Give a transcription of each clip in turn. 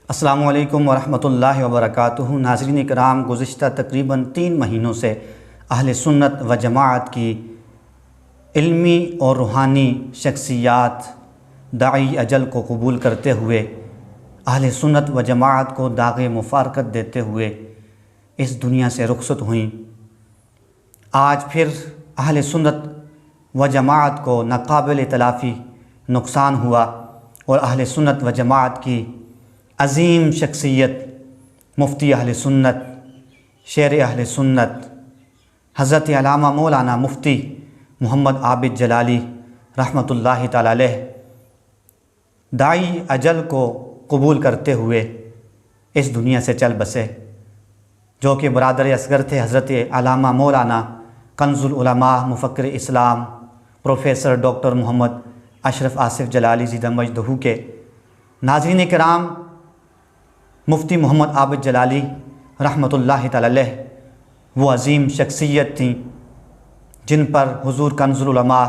السلام علیکم ورحمۃ اللہ وبرکاتہ۔ ناظرین کرام، گزشتہ تقریباً 3 مہینوں سے اہل سنت و جماعت کی علمی اور روحانی شخصیات داعی اجل کو قبول کرتے ہوئے اہل سنت و جماعت کو داغ مفارقت دیتے ہوئے اس دنیا سے رخصت ہوئیں۔ آج پھر اہل سنت و جماعت کو ناقابل تلافی نقصان ہوا اور اہل سنت و جماعت کی عظیم شخصیت مفتی اہل سنت، شیر اہل سنت، حضرت علامہ مولانا مفتی محمد عابد جلالی رحمۃ اللہ تعالی علیہ داعی اجل کو قبول کرتے ہوئے اس دنیا سے چل بسے، جو کہ برادر اصغر تھے حضرت علامہ مولانا کنز العلماء مفکر اسلام پروفیسر ڈاکٹر محمد اشرف آصف جلالی زیدہ مجدہ کے۔ ناظرین کرام، مفتی محمد عابد جلالی رحمۃ اللہ تعالی علیہ وہ عظیم شخصیت تھیں جن پر حضور کنز العلماء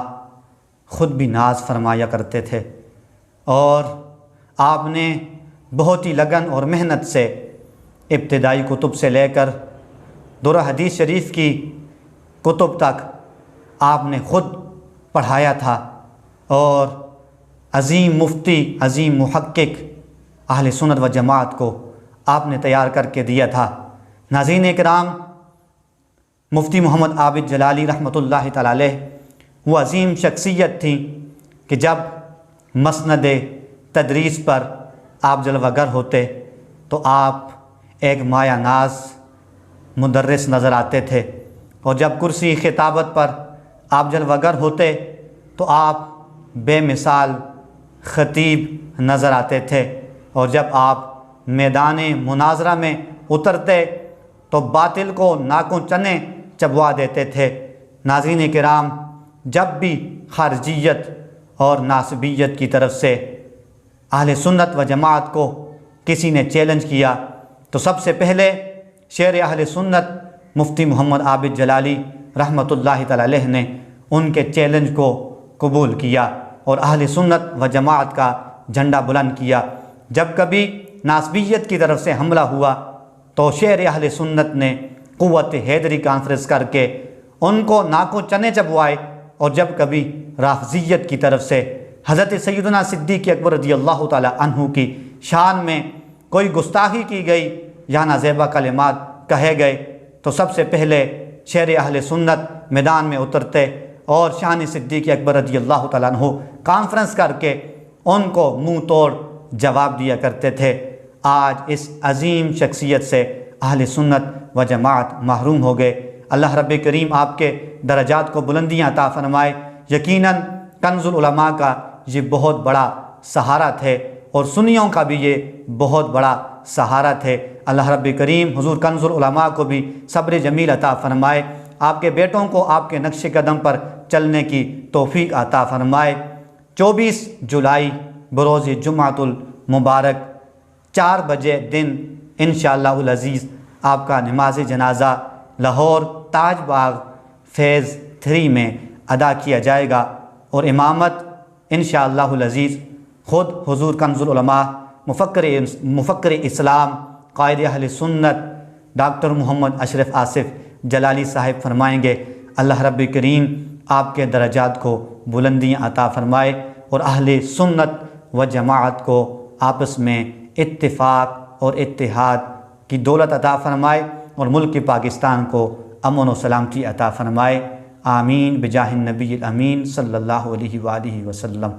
خود بھی ناز فرمایا کرتے تھے، اور آپ نے بہت ہی لگن اور محنت سے ابتدائی کتب سے لے کر درہ حدیث شریف کی کتب تک آپ نے خود پڑھایا تھا، اور عظیم مفتی، عظیم محقق اہل سنت و جماعت کو آپ نے تیار کر کے دیا تھا۔ ناظرین کرام، مفتی محمد عابد جلالی رحمۃ اللہ تعالی علیہ وہ عظیم شخصیت تھیں کہ جب مسند تدریس پر آپ جلوہ گر ہوتے تو آپ ایک مایہ ناز مدرس نظر آتے تھے، اور جب کرسی خطابت پر آپ جلوہ گر ہوتے تو آپ بے مثال خطیب نظر آتے تھے، اور جب آپ میدان مناظرہ میں اترتے تو باطل کو ناکوں چنے چبوا دیتے تھے۔ ناظرین کرام، جب بھی خارجیت اور ناسبیت کی طرف سے اہل سنت و جماعت کو کسی نے چیلنج کیا تو سب سے پہلے شیر اہل سنت مفتی محمد عابد جلالی رحمۃ اللہ تعالی علیہ نے ان کے چیلنج کو قبول کیا اور اہل سنت و جماعت کا جھنڈا بلند کیا۔ جب کبھی ناسبیت کی طرف سے حملہ ہوا تو شیر اہل سنت نے قوت حیدری کانفرنس کر کے ان کو ناکوں چنے چبوائے، اور جب کبھی رافضیت کی طرف سے حضرت سیدنا صدیق اکبر رضی اللہ تعالی عنہ کی شان میں کوئی گستاخی کی گئی یا نازیبہ کلمات کہے گئے تو سب سے پہلے شیر اہل سنت میدان میں اترتے اور شان صدیق اکبر رضی اللہ تعالی عنہ کانفرنس کر کے ان کو منہ توڑ جواب دیا کرتے تھے۔ آج اس عظیم شخصیت سے اہل سنت و جماعت محروم ہو گئے۔ اللہ رب کریم آپ کے درجات کو بلندیاں عطا فرمائے۔ یقیناً کنز العلماء کا یہ بہت بڑا سہارا تھے، اور سنیوں کا بھی یہ بہت بڑا سہارا تھے۔ اللہ رب کریم حضور کنز العلماء کو بھی صبر جمیل عطا فرمائے، آپ کے بیٹوں کو آپ کے نقش قدم پر چلنے کی توفیق عطا فرمائے۔ 24 جولائی بروز جمعۃ المبارک 4 بجے دن انشاءاللہ العزیز آپ کا نماز جنازہ لاہور تاج باغ فیز 3 میں ادا کیا جائے گا، اور امامت انشاءاللہ العزیز خود حضور کنز العلماء مفکر اسلام قائد اہل سنت ڈاکٹر محمد اشرف آصف جلالی صاحب فرمائیں گے۔ اللہ رب کریم آپ کے درجات کو بلندیاں عطا فرمائے، اور اہل سنت و جماعت کو آپس میں اتفاق اور اتحاد کی دولت عطا فرمائے، اور ملک پاکستان کو امن و سلامتی عطا فرمائے۔ آمین بجاہ النبی الامین صلی اللہ علیہ وآلہ وسلم۔